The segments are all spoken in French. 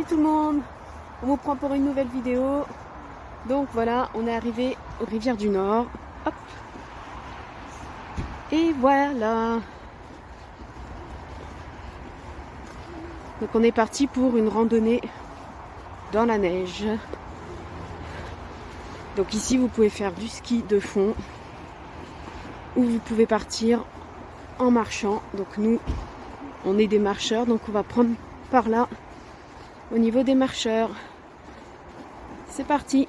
Salut tout le monde, on vous prend pour une nouvelle vidéo. Donc voilà, on est arrivé aux rivières du Nord. Hop. Et voilà. Donc on est parti pour une randonnée dans la neige. Donc ici vous pouvez faire du ski de fond ou vous pouvez partir en marchant. Donc nous on est des marcheurs, donc on va prendre par là au niveau des marcheurs. C'est parti.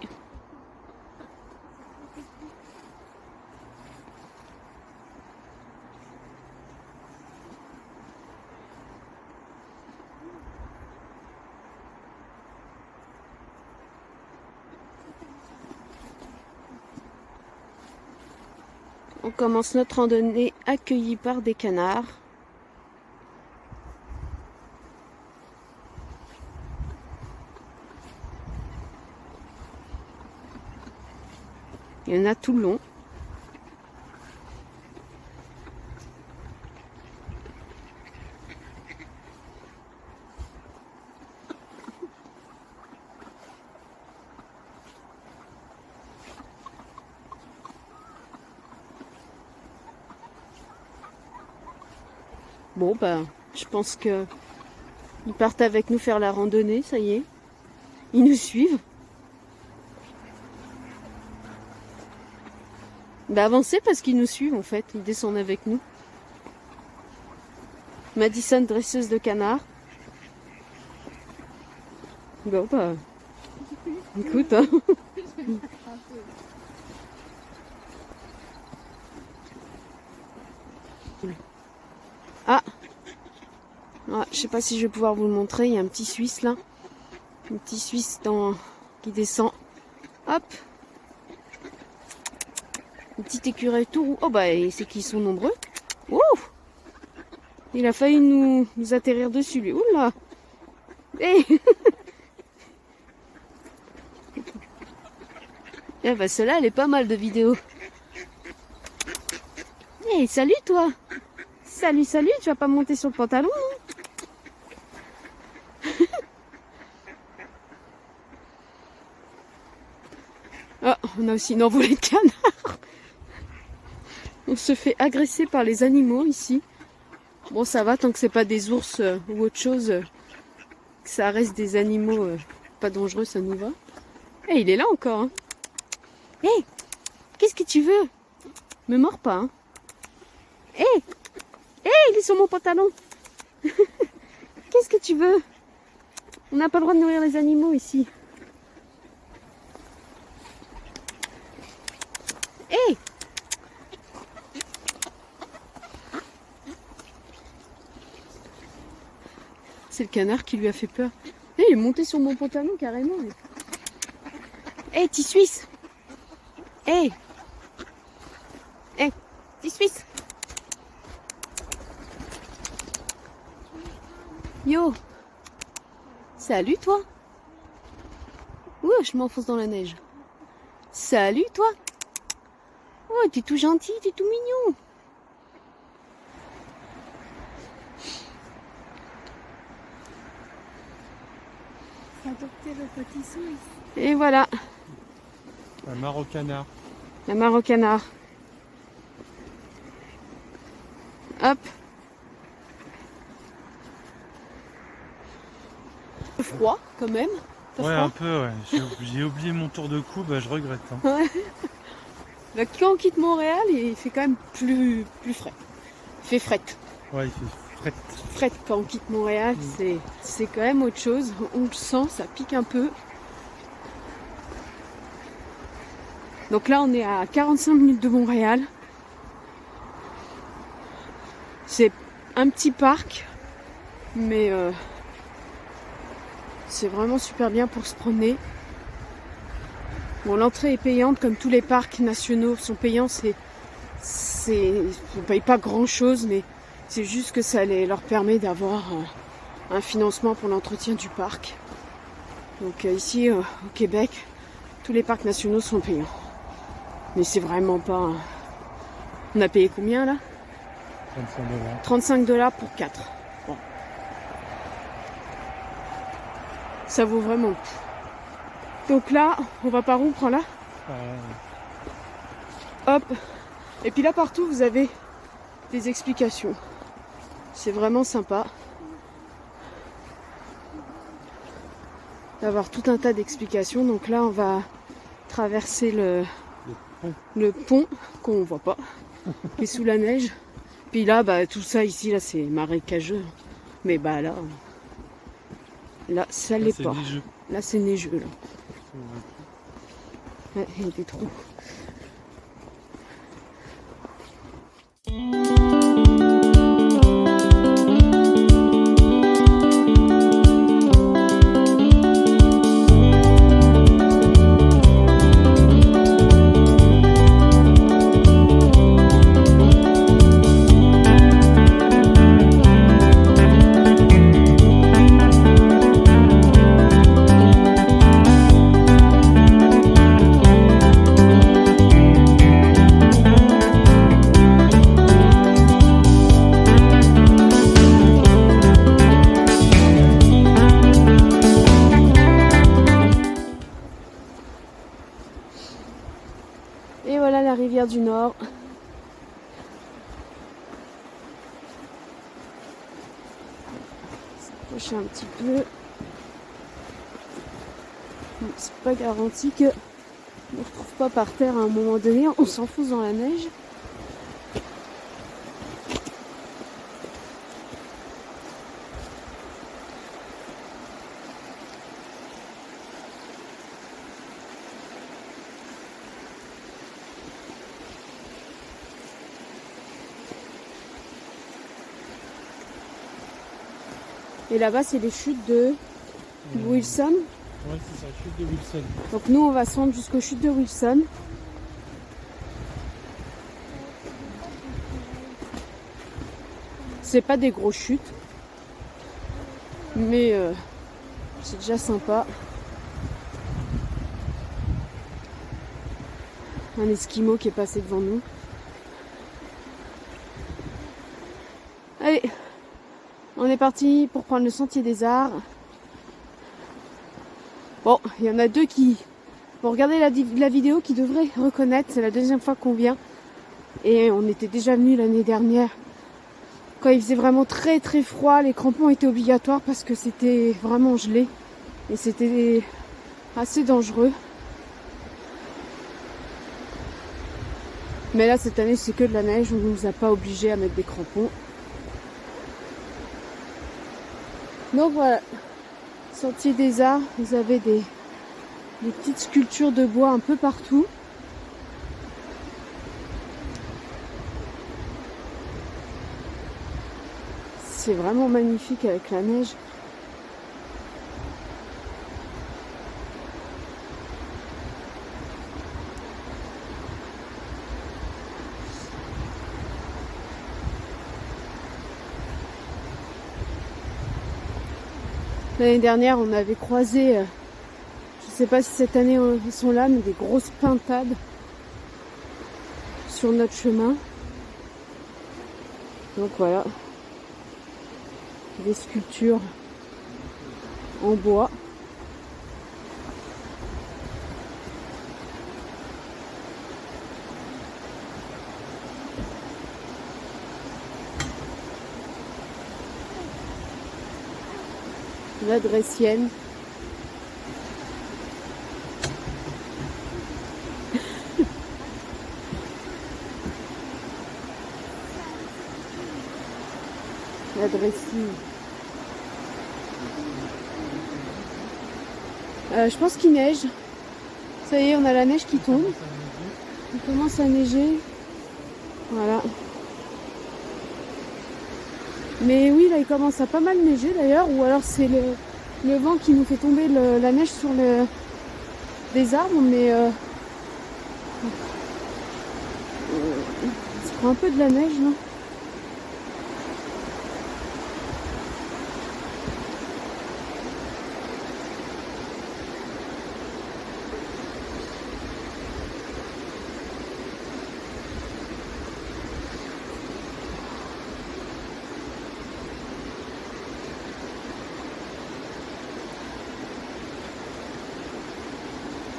On commence notre randonnée accueillie par des canards. Il y en a tout le long. Bon ben, je pense que ils partent avec nous faire la randonnée, ça y est. Ils nous suivent. Ben avancez parce qu'ils nous suivent en fait, ils descendent avec nous. Madison, dresseuse de canards. Bon ben, écoute hein. Ah, je sais pas si je vais pouvoir vous le montrer. Il y a un petit Suisse là. Un petit Suisse qui descend. Hop. Une petite écureuil tout. Oh bah c'est qu'ils sont nombreux. Ouh. Il a failli nous atterrir dessus lui. Oula. Hey. Eh bah celle-là elle est pas mal de vidéos. Hey, salut toi. Salut, salut, tu vas pas monter sur le pantalon hein? Oh, on a aussi une envolée de canards. On se fait agresser par les animaux ici. Bon, ça va tant que c'est pas des ours ou autre chose. Que ça reste des animaux pas dangereux, ça nous va. Eh, il est là encore. Hein. Hey, qu'est-ce que tu veux? Me mords pas. Hein. Hey, il est sur mon pantalon. Qu'est-ce que tu veux? On n'a pas le droit de nourrir les animaux ici. Hey! C'est le canard qui lui a fait peur. Hey, il est monté sur mon pantalon carrément. Hey, petit Suisse! Hey! Hey, petit Suisse! Yo! Salut toi! Ouh, je m'enfonce dans la neige. Salut toi! Oh, t'es tout gentil, t'es tout mignon! Adopter le petit Suisse. Et voilà, Un mare au canard. la mare au canard. Hop! Froid quand même. T'as Ouais, froid un peu, ouais. J'ai oublié mon tour de cou, bah je regrette. Hein. Bah, quand on quitte Montréal, il fait quand même plus frais. Il fait fret. Ouais, il fait fret. Fret quand on quitte Montréal, c'est quand même autre chose. On le sent, ça pique un peu. Donc là, on est à 45 minutes de Montréal. C'est un petit parc, mais c'est vraiment super bien pour se promener. Bon, l'entrée est payante, comme tous les parcs nationaux sont payants. On ne paye pas grand chose, mais c'est juste que ça leur permet d'avoir un financement pour l'entretien du parc. Donc ici, au Québec, tous les parcs nationaux sont payants. Mais c'est vraiment pas... On a payé combien là? 35 $. 35 $ pour 4. Bon. Ça vaut vraiment le coup. Donc là, on va par où? On prend là? Hop. Et puis là, partout, vous avez des explications. C'est vraiment sympa d'avoir tout un tas d'explications. Donc là, on va traverser le pont qu'on voit pas, qui est sous la neige. Puis là, bah, tout ça ici, là, c'est marécageux. Mais bah là ça l'est pas. Neigeux. Là, c'est neigeux. Là. Ouais, il y a des trous. Et voilà la rivière du Nord. S'approcher un petit peu. Bon, c'est pas garanti que on ne retrouve pas par terre à un moment donné. On s'enfonce dans la neige. Et là-bas, c'est les chutes de Wilson. Ouais, c'est ça, chute de Wilson. Donc nous, on va se rendre jusqu'aux chutes de Wilson. C'est pas des grosses chutes, mais c'est déjà sympa. Un esquimau qui est passé devant nous. Allez, on est parti pour prendre le sentier des Arts. Bon, il y en a deux qui vont regarder la vidéo qui devraient reconnaître. C'est la deuxième fois qu'on vient. Et on était déjà venu l'année dernière. Quand il faisait vraiment très très froid, les crampons étaient obligatoires parce que c'était vraiment gelé. Et c'était assez dangereux. Mais là, cette année, c'est que de la neige. On ne nous a pas obligés à mettre des crampons. Donc voilà, sentier des Arts, vous avez des petites sculptures de bois un peu partout. C'est vraiment magnifique avec la neige. L'année dernière, on avait croisé, je ne sais pas si cette année ils sont là, mais des grosses pintades sur notre chemin. Donc voilà, des sculptures en bois. La Dressienne. La Dressie. Je pense qu'il neige. Ça y est, on a la neige qui tombe. Il commence à neiger. Voilà. Mais oui, là, il commence à pas mal neiger d'ailleurs. Ou alors c'est le vent qui nous fait tomber la neige sur des arbres. Mais ça prend un peu de la neige, là.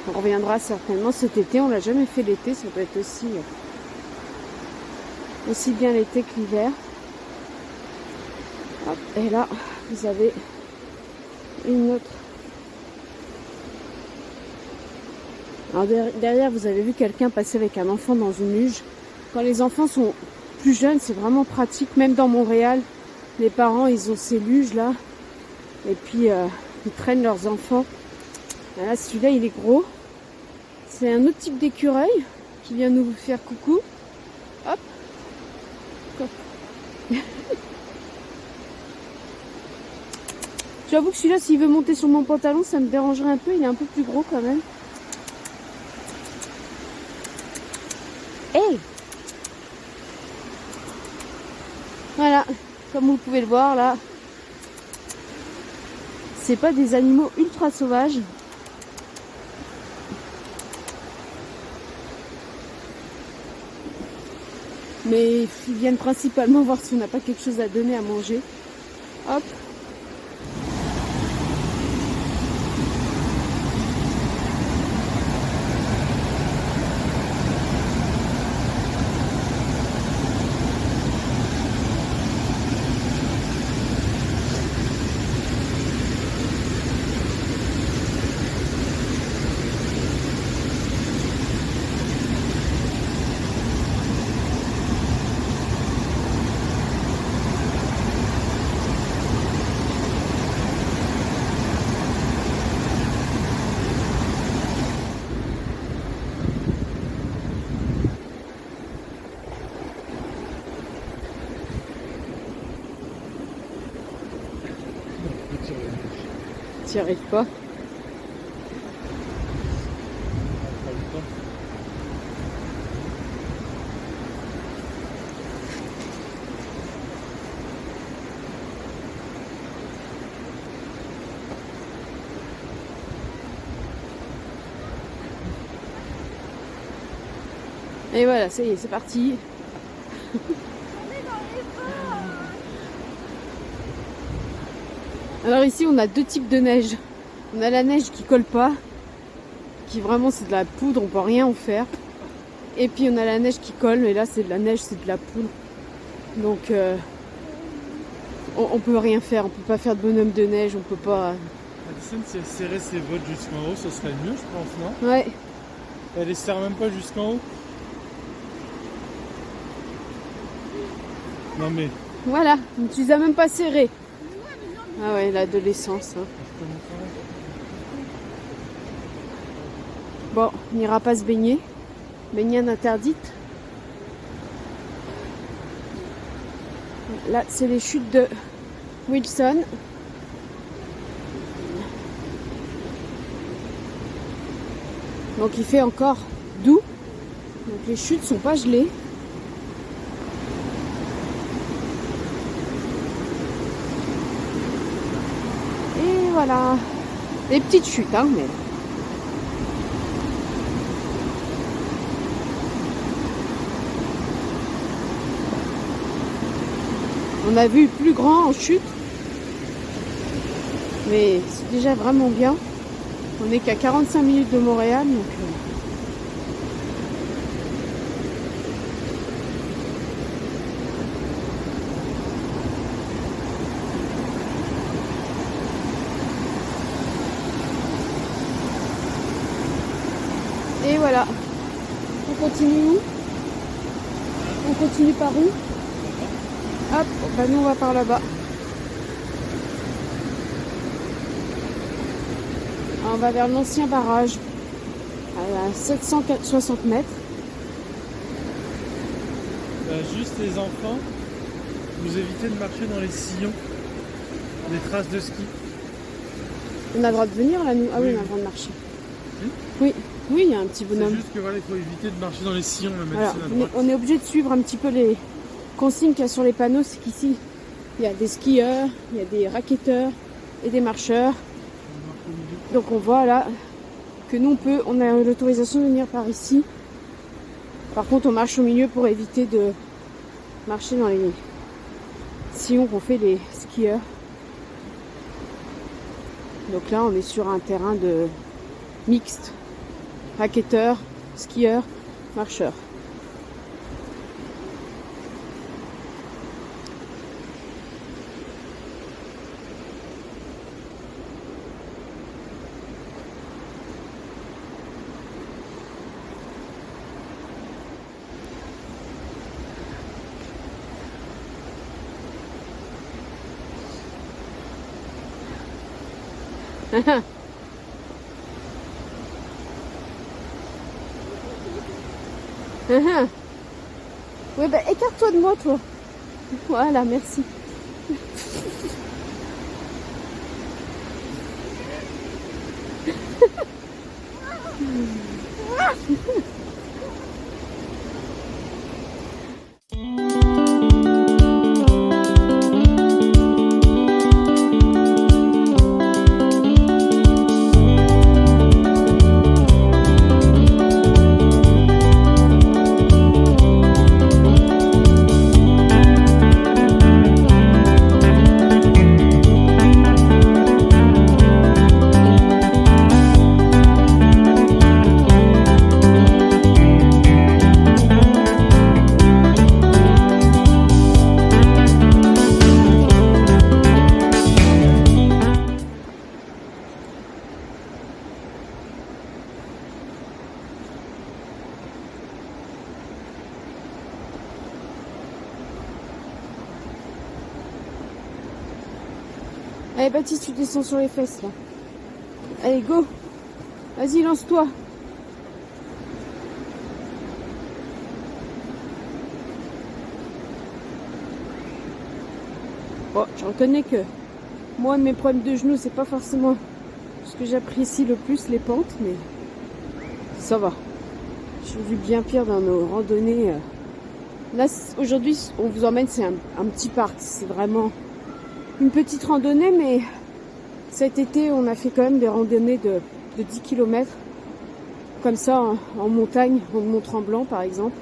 On reviendra certainement cet été. On l'a jamais fait l'été. Ça doit être aussi bien l'été que l'hiver. Hop, et là, vous avez une autre. Alors derrière, vous avez vu quelqu'un passer avec un enfant dans une luge. Quand les enfants sont plus jeunes, c'est vraiment pratique. Même dans Montréal, les parents, ils ont ces luges là. Et puis, ils traînent leurs enfants. Là, celui-là, il est gros. C'est un autre type d'écureuil qui vient nous faire coucou. Hop. J'avoue que celui-là, s'il veut monter sur mon pantalon, ça me dérangerait un peu. Il est un peu plus gros quand même. Hey! Voilà, comme vous pouvez le voir là, c'est pas des animaux ultra sauvages. Mais ils viennent principalement voir si on n'a pas quelque chose à donner à manger. Hop. T'y arrives pas. Et voilà, ça y est, c'est parti. Alors ici, on a deux types de neige. On a la neige qui colle pas, qui vraiment c'est de la poudre, on peut rien en faire. Et puis on a la neige qui colle, et là c'est de la neige, c'est de la poudre. Donc on peut rien faire, on peut pas faire de bonhomme de neige, on peut pas. Addison, si elle serrait ses bottes jusqu'en haut, ce serait mieux, je pense, non? Ouais. Elle les serre même pas jusqu'en haut. Non mais. Voilà, tu les as même pas serrés. Ah ouais, l'adolescence. Hein. Bon, on n'ira pas se baigner. Baignade interdite. Là, c'est les chutes de Wilson. Donc il fait encore doux. Donc les chutes sont pas gelées. Et voilà. Des petites chutes, hein, mais. On a vu plus grand en chute. Mais c'est déjà vraiment bien. On n'est qu'à 45 minutes de Montréal, donc... Et voilà. On continue où? On continue par où? Hop, bah nous on va par là-bas. On va vers l'ancien barrage à 760 mètres. Juste les enfants, vous évitez de marcher dans les sillons, les traces de ski. On a le droit de venir là, nous? Ah oui, Oui. on a le droit de marcher. Oui. Oui, il y a un petit C'est bonhomme. juste que voilà, il faut éviter de marcher dans les sillons, le Voilà. médecin à droite. On est obligé de suivre un petit peu les consignes qu'il y a sur les panneaux. C'est qu'ici, il y a des skieurs, il y a des racketteurs et des marcheurs. Donc on voit là que nous on a l'autorisation de venir par ici. Par contre on marche au milieu pour éviter de marcher dans les sillons qu'ont fait les skieurs. Donc là on est sur un terrain de mixte. racketteurs, skieurs, marcheurs. Oui, bah écarte-toi de moi, toi. Voilà, merci. Allez Baptiste, tu descends sur les fesses là. Allez, go. Vas-y, lance-toi. Bon, je reconnais que moi, mes problèmes de genoux, c'est pas forcément ce que j'apprécie le plus, les pentes, mais ça va. J'ai vu bien pire dans nos randonnées. Là, aujourd'hui, on vous emmène, c'est un petit parc. C'est vraiment une petite randonnée, mais cet été, on a fait quand même des randonnées de 10 km. Comme ça, en montagne, en Mont-Tremblant, par exemple.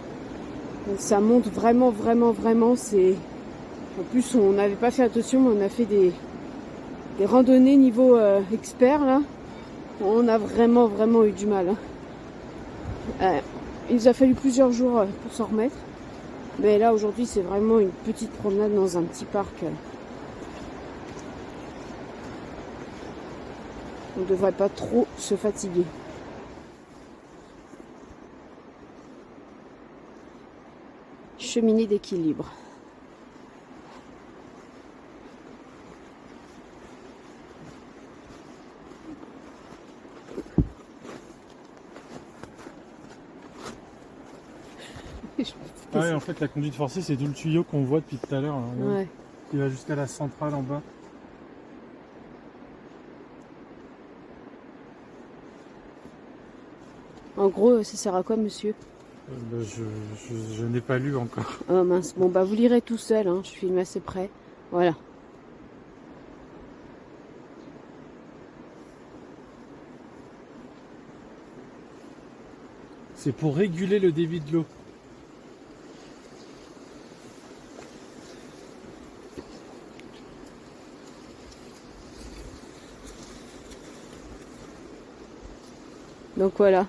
Donc, ça monte vraiment, vraiment, vraiment. En plus, on n'avait pas fait attention, mais on a fait des randonnées niveau expert, là. On a vraiment, vraiment eu du mal. Il nous a fallu plusieurs jours pour s'en remettre. Mais là, aujourd'hui, c'est vraiment une petite promenade dans un petit parc. On ne devrait pas trop se fatiguer. Cheminée d'équilibre. Ah ouais, en fait, la conduite forcée, c'est tout le tuyau qu'on voit depuis tout à l'heure. Ouais. Qui va jusqu'à la centrale en bas. En gros, ça sert à quoi, monsieur? Je n'ai pas lu encore. Oh mince, bon bah vous lirez tout seul, hein. Je filme assez près. Voilà. C'est pour réguler le débit de l'eau. Donc voilà.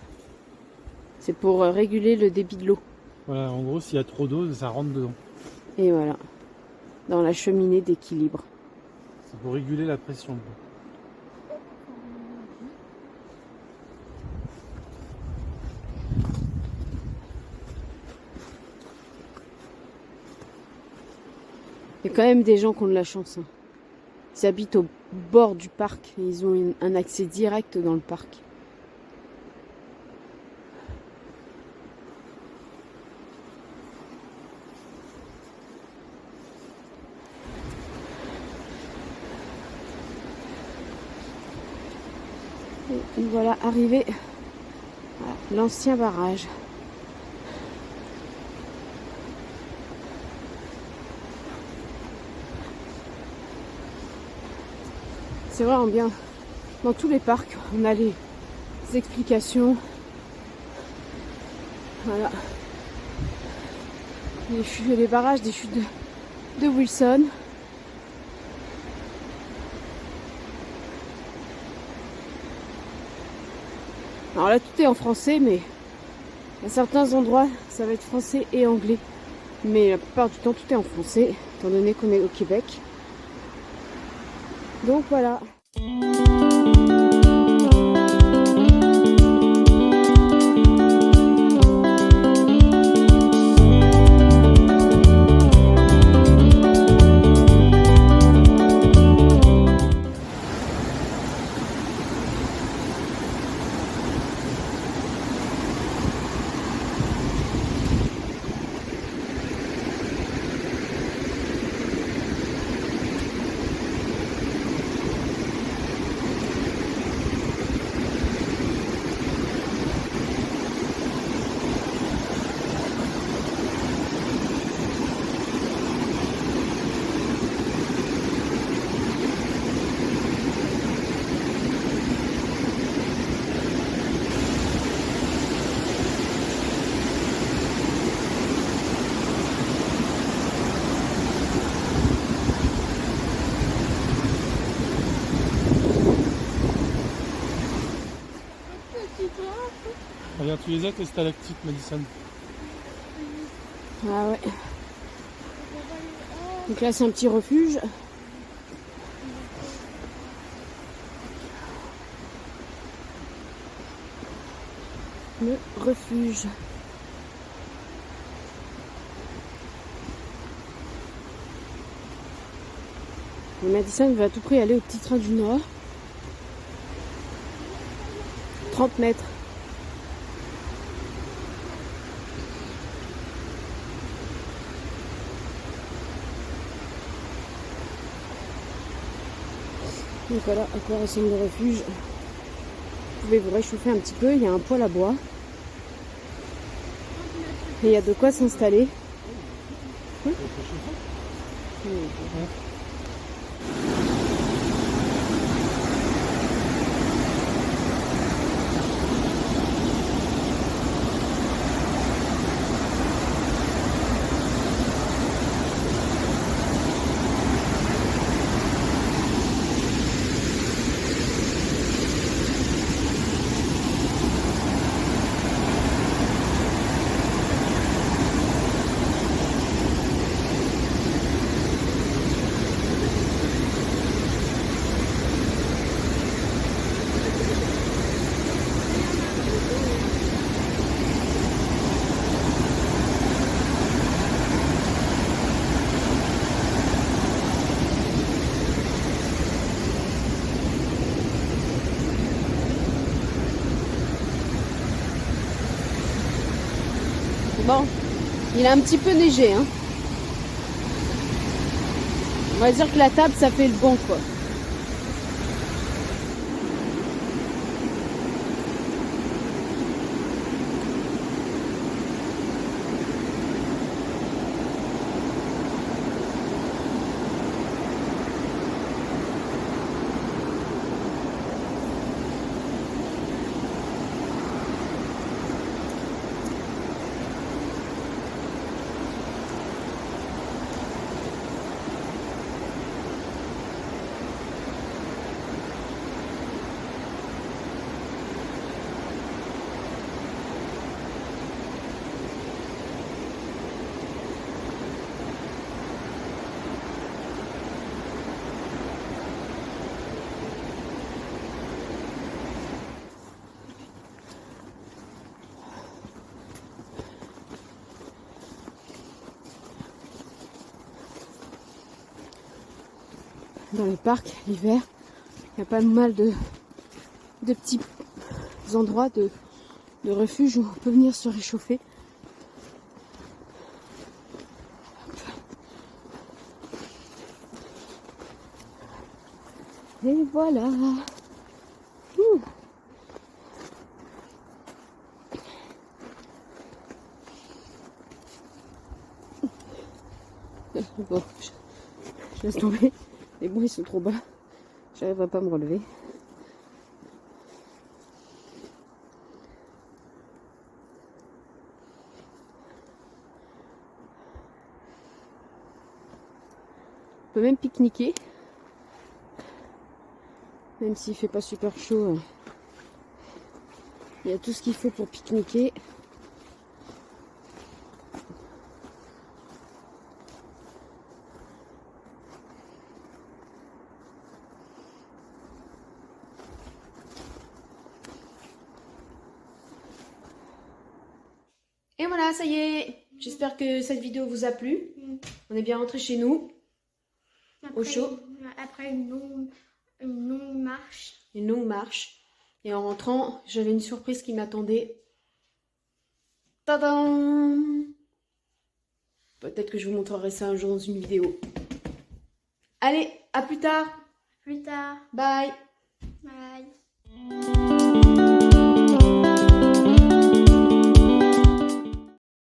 C'est pour réguler le débit de l'eau. Voilà, en gros, s'il y a trop d'eau, ça rentre dedans. Et voilà. Dans la cheminée d'équilibre. C'est pour réguler la pression. Il y a quand même des gens qui ont de la chance. Hein. Ils habitent au bord du parc et ils ont un accès direct dans le parc. Et voilà, arrivé à l'ancien barrage. C'est vraiment bien. Dans tous les parcs, on a les explications. Voilà. Les barrages des chutes de Wilson. Alors là, tout est en français, mais à certains endroits, ça va être français et anglais. Mais la plupart du temps, tout est en français, étant donné qu'on est au Québec. Donc voilà. Regarde, tu les as tes stalactites, Madison. Ah ouais. Donc là, c'est un petit refuge. Le refuge. Et Madison veut à tout prix aller au petit train du Nord. 30 mètres. Donc voilà à quoi ressemble le refuge. Vous pouvez vous réchauffer un petit peu, il y a un poêle à bois. Et il y a de quoi s'installer. Oui. Bon, il a un petit peu neigé, hein. On va dire que la table, ça fait le bon, quoi. Dans les parcs, l'hiver, il y a pas mal de petits endroits de refuge où on peut venir se réchauffer. Et voilà. Bon, je laisse tomber. Les bruits sont trop bas. J'arriverai pas à me relever. On peut même pique-niquer. Même s'il fait pas super chaud. Il y a tout ce qu'il faut pour pique-niquer. Et voilà, ça y est. J'espère que cette vidéo vous a plu. On est bien rentré chez nous. Au chaud. Après une longue marche. Une longue marche. Et en rentrant, j'avais une surprise qui m'attendait. Tadam! Peut-être que je vous montrerai ça un jour dans une vidéo. Allez, à plus tard. Plus tard. Bye. Bye.